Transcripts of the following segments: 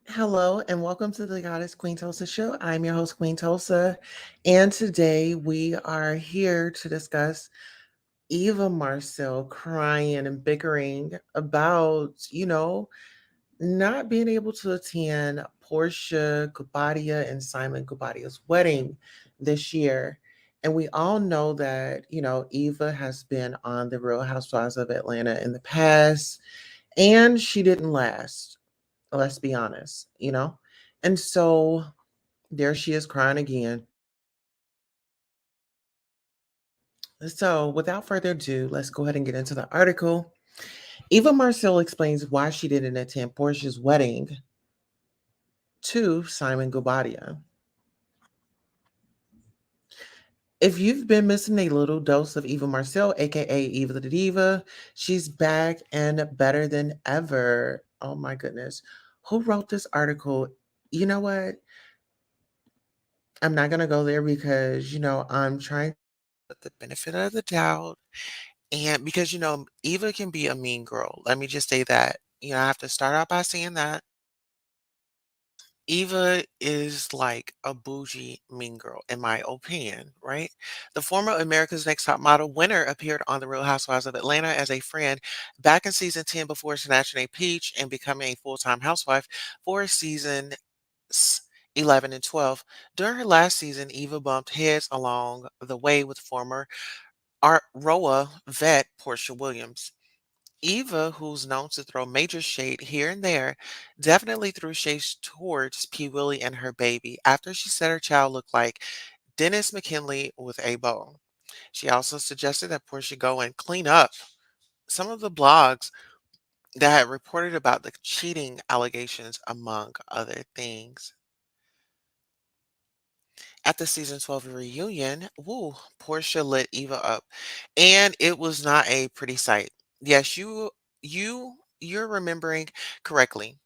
Hello and welcome to the Goddess Queen Tulsa Show. I'm your host, Queen Tulsa, and today we are here to discuss Eva Marcille crying and bickering about, not being able to attend Porsha Gubadia and Simon Gubadia's wedding this year. And we all know that, Eva has been on the Real Housewives of Atlanta in the past, and she didn't last. Let's be honest. And so there she is crying again. So without further ado, let's go ahead and get into the article. Eva Marcille explains why she didn't attend Portia's wedding to Simon Gubadia. If you've been missing a little dose of Eva Marcille, aka Eva the Diva, she's back and better than ever. Oh my goodness. Who wrote this article? You know what? I'm not gonna go there because I'm trying the benefit of the doubt. And because, Eva can be a mean girl. Let me just say that. I have to start out by saying that. Eva is like a bougie mean girl, in my opinion, right? The former America's Next Top Model winner appeared on The Real Housewives of Atlanta as a friend back in season 10 before snatching a peach and becoming a full-time housewife for season 11 and 12. During her last season, Eva bumped heads along the way with former RHUGT vet Porsha Williams. Eva, who's known to throw major shade here and there, definitely threw shade towards P. Willie and her baby after she said her child looked like Dennis McKinley with a bow. She also suggested that Portia go and clean up some of the blogs that had reported about the cheating allegations, among other things. At the season 12 reunion, woo, Portia lit Eva up, and it was not a pretty sight. Yes, you're remembering correctly.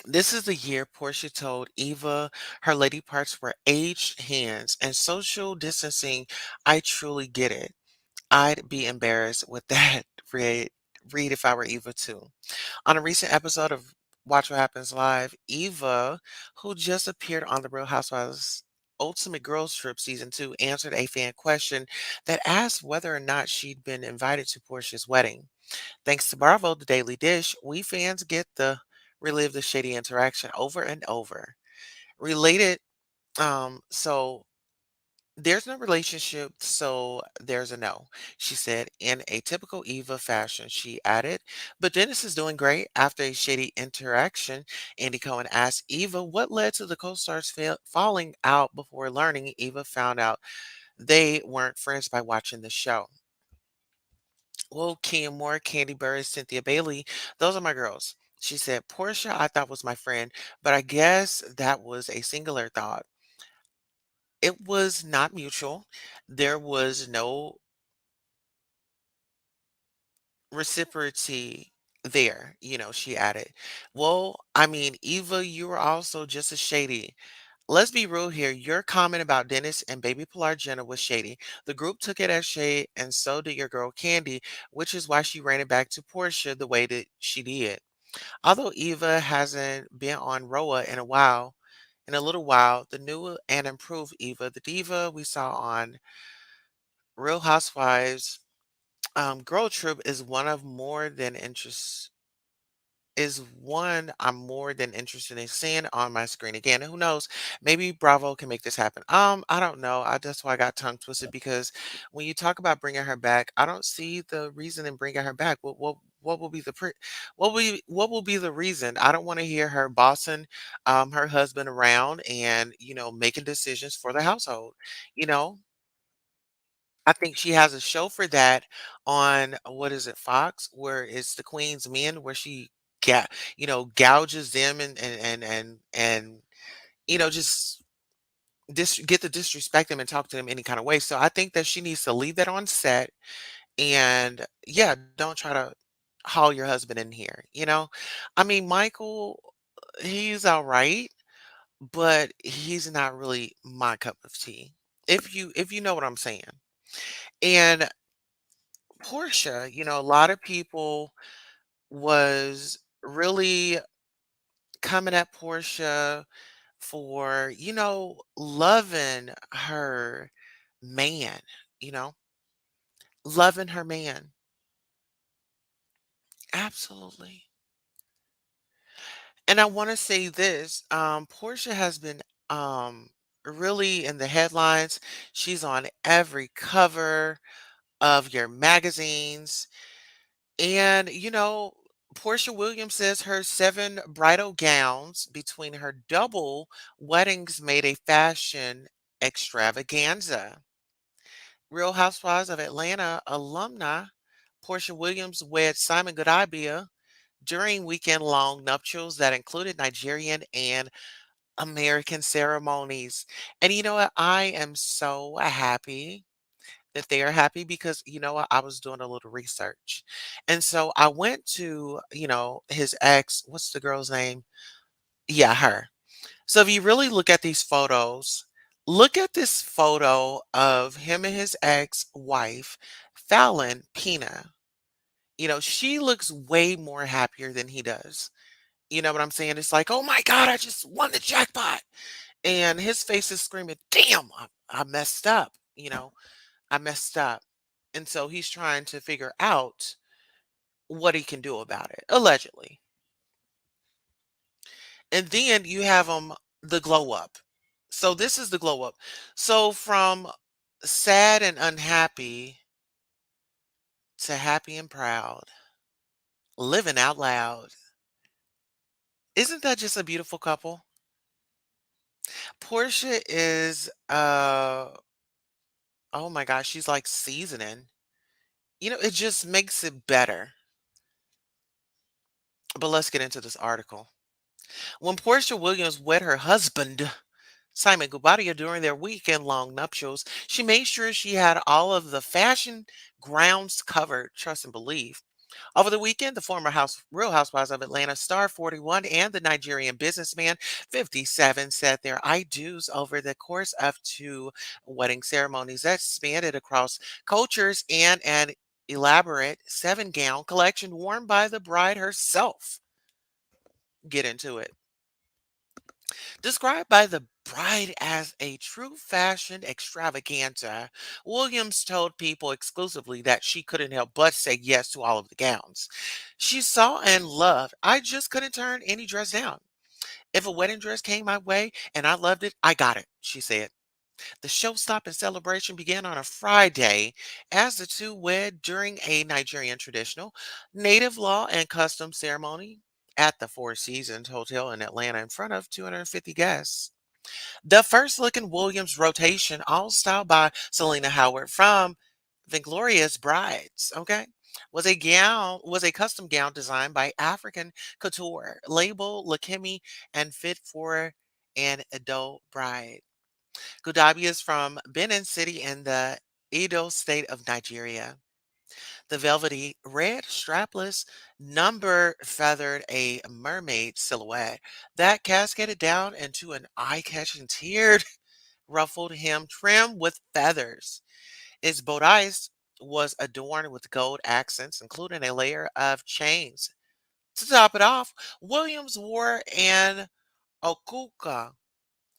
This is the year Portia told Eva her lady parts were aged hands and social distancing. I truly get it. I'd be embarrassed with that read if I were Eva too. On a recent episode of Watch What Happens Live, Eva, who just appeared on The Real Housewives Ultimate Girls Trip Season 2, answered a fan question that asked whether or not she'd been invited to Portia's wedding. Thanks to Bravo, the Daily Dish, we fans get the relive the shady interaction over and over. Related, so there's no relationship, so there's a no, she said in a typical Eva fashion. She added, but Dennis is doing great. After a shady interaction, Andy Cohen asked Eva what led to the co stars falling out before learning Eva found out they weren't friends by watching the show. Well, Kenya Moore, Candy Burris, Cynthia Bailey, those are my girls. She said, Portia, I thought was my friend, but I guess that was a singular thought. It was not mutual. There was no reciprocity there, she added. Well, I mean, Eva, you were also just as shady. Let's be real here. Your comment about Dennis and baby Pilar Jenner was shady. The group took it as shade, and so did your girl Candy, which is why she ran it back to Portia the way that she did. Although Eva hasn't been on Roa in a little while, the new and improved Eva, the diva we saw on Real Housewives Girl Trip, is one I'm more than interested in seeing on my screen again. And who knows? Maybe Bravo can make this happen. I don't know. That's why I got tongue twisted because when you talk about bringing her back, I don't see the reason in bringing her back. What will be what will be the reason? I don't want to hear her bossing her husband around and making decisions for the household. You know, I think she has a show for that on what is it, Fox, where it's the Queen's Men, where she gouges them and just get to disrespect them and talk to them any kind of way. So I think that she needs to leave that on set and yeah, don't try to haul your husband in here. I mean, Michael, he's all right, but he's not really my cup of tea. If you know what I'm saying. And Portia, a lot of people was really coming at Portia for, loving her man, you know, loving her man. Absolutely. And I want to say this, Portia has been really in the headlines. She's on every cover of your magazines. And, Portia Williams says her 7 bridal gowns between her double weddings made a fashion extravaganza. Real Housewives of Atlanta alumna Portia Williams wed Simon Godabia during weekend-long nuptials that included Nigerian and American ceremonies. And you know what? I am so happy that they are happy because you know what? I was doing a little research. And so I went to, his ex, what's the girl's name? Yeah, her. So if you really look at these photos, look at this photo of him and his ex-wife, Fallon Pina. She looks way more happier than he does. You know what I'm saying? It's like, oh my God, I just won the jackpot. And his face is screaming, damn, I messed up. I messed up. And so he's trying to figure out what he can do about it, allegedly. And then you have him the glow up. So this is the glow up. So from sad and unhappy to happy and proud, living out loud. Isn't that just a beautiful couple? Portia is oh my gosh, she's like seasoning. It just makes it better. But let's get into this article. When Portia Williams wed her husband, Simon Guobadia, during their weekend-long nuptials, she made sure she had all of the fashion grounds covered, trust and believe. Over the weekend, the former Real Housewives of Atlanta star 41 and the Nigerian businessman 57 said their I do's over the course of 2 wedding ceremonies that spanned it across cultures and an elaborate 7-gown collection worn by the bride herself. Get into it. Described by the bride as a true fashion extravaganza, Williams told People exclusively that she couldn't help but say yes to all of the gowns. She saw and loved. I just couldn't turn any dress down. If a wedding dress came my way and I loved it, I got it, she said. The show-stopping celebration began on a Friday as the two wed during a Nigerian traditional native law and custom ceremony at the Four Seasons Hotel in Atlanta in front of 250 guests. The first look in Williams' rotation, all styled by Selena Howard from The Glorious Brides, okay, was a custom gown designed by African couture, label Lakemi, and fit for an adult bride. Gudabi is from Benin City in the Edo state of Nigeria. The velvety red strapless number feathered a mermaid silhouette that cascaded down into an eye-catching tiered ruffled hem trimmed with feathers. Its bodice was adorned with gold accents, including a layer of chains. To top it off, Williams wore an okuka,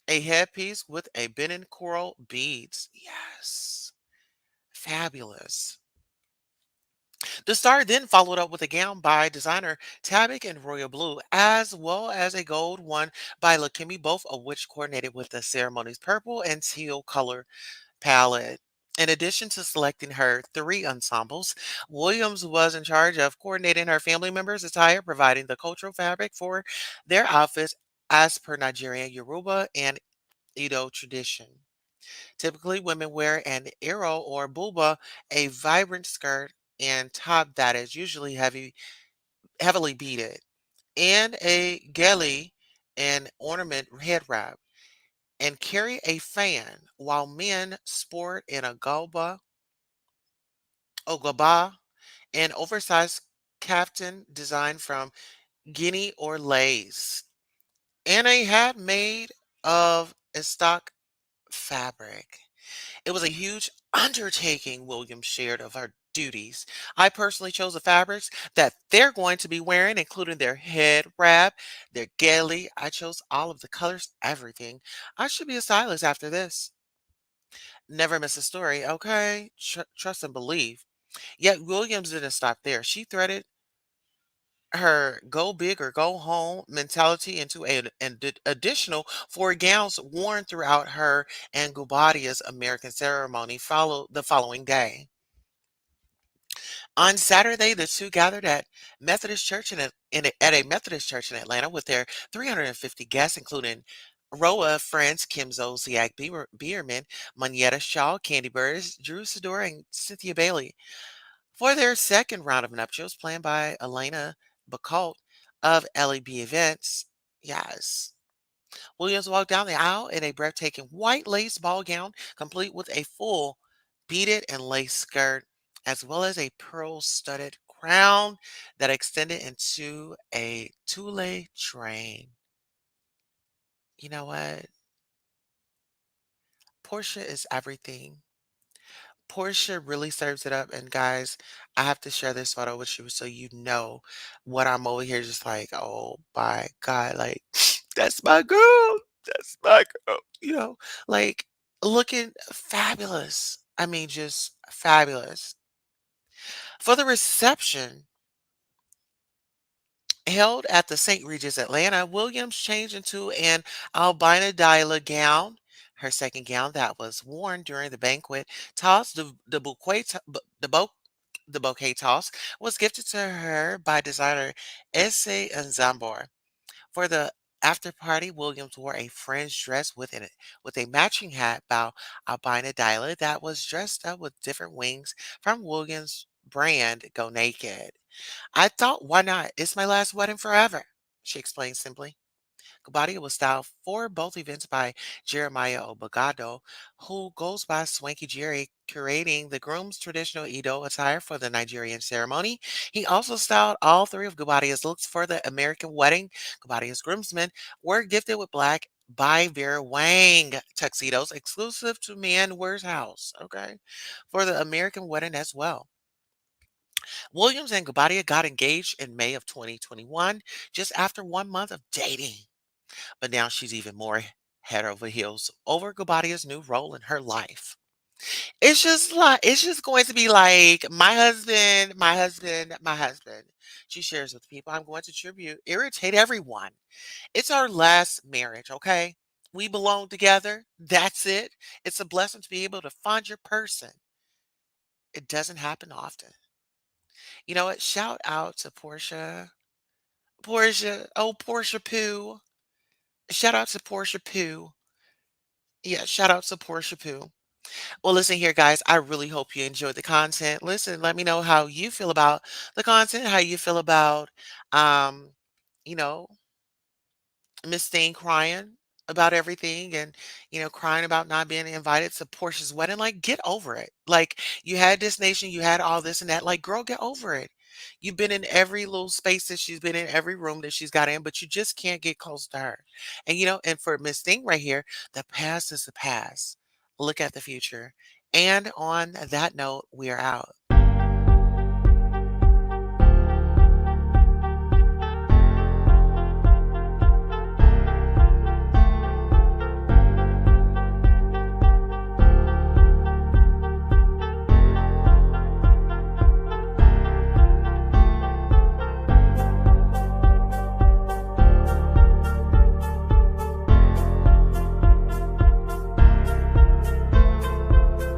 a headpiece with a Benin coral beads. Yes, fabulous. The star then followed up with a gown by designer Tabak in royal blue, as well as a gold one by Lakemi, both of which coordinated with the ceremony's purple and teal color palette. In addition to selecting her 3 ensembles, Williams was in charge of coordinating her family members' attire, providing the cultural fabric for their outfits as per Nigerian, Yoruba, and Edo tradition. Typically, women wear an iro or buba, a vibrant skirt and top that is usually heavily beaded, and a geli, an ornament head wrap, and carry a fan, while men sport in a galba, ogaba, an oversized kaftan designed from Guinea or lace, and a hat made of a stock fabric. It was a huge undertaking, Williams shared of her duties. I personally chose the fabrics that they're going to be wearing, including their head wrap, their gilly. I chose all of the colors, everything. I should be a stylist after this. Never miss a story, okay? Trust and believe. Yet Williams didn't stop there. She threaded her go big or go home mentality into an additional four gowns worn throughout her and Gubadia's American ceremony the following day. On Saturday, the two gathered at Methodist Church at a Methodist church in Atlanta with their 350 guests, including Roa friends Kim Zolciak Bierman, Manetta Shaw, Candy Burris, Drew Sidor, and Cynthia Bailey for their second round of nuptials planned by Elena Bacalt of LEB Events. Yes. Williams walked down the aisle in a breathtaking white lace ball gown, complete with a full beaded and lace skirt, as well as a pearl studded crown that extended into a tulle train. You know what? Portia is everything. Portia really serves it up. And guys, I have to share this photo with you so you know what I'm over here just like, oh my God, like that's my girl. That's my girl. Like looking fabulous. I mean, just fabulous. For the reception held at the St. Regis Atlanta, Williams changed into an albina Dyla gown. Her second gown that was worn during the banquet toss, the bouquet, the bouquet toss was gifted to her by designer Esse Zambor. For the after party, Williams wore a fringed dress with a matching hat by Albina Dyla that was dressed up with different wings from Williams' brand Go Naked. I thought, why not? It's my last wedding forever, she explained simply. Gubadia was styled for both events by Jeremiah Obagado, who goes by Swanky Jerry, curating the groom's traditional Edo attire for the Nigerian ceremony. He also styled all three of Gubadia's looks for the American wedding. Gubadia's groomsmen were gifted with black by Vera Wang tuxedos exclusive to Man Wears House, okay, for the American wedding as well. Williams and Gubadia got engaged in May of 2021, just after 1 month of dating. But now she's even more head over heels over Gubadia's new role in her life. It's just going to be like my husband, my husband, my husband. She shares with people, I'm going to tribute, irritate everyone. It's our last marriage, okay? We belong together. That's it. It's a blessing to be able to find your person. It doesn't happen often. You know what? Shout out to Portia. Portia. Oh, Portia Poo. Shout out to Portia Poo. Yeah, shout out to Portia Poo. Well, listen here, guys. I really hope you enjoyed the content. Listen, let me know how you feel about the content, how you feel about, um, you know, Miss Thing crying about everything and, crying about not being invited to Portia's wedding. Like, get over it. Like, you had this nation, you had all this and that. Like, girl, get over it. You've been in every little space that she's been in, every room that she's got in, but you just can't get close to her. And for Miss Thing right here, the past is the past. Look at the future. And on that note, we are out.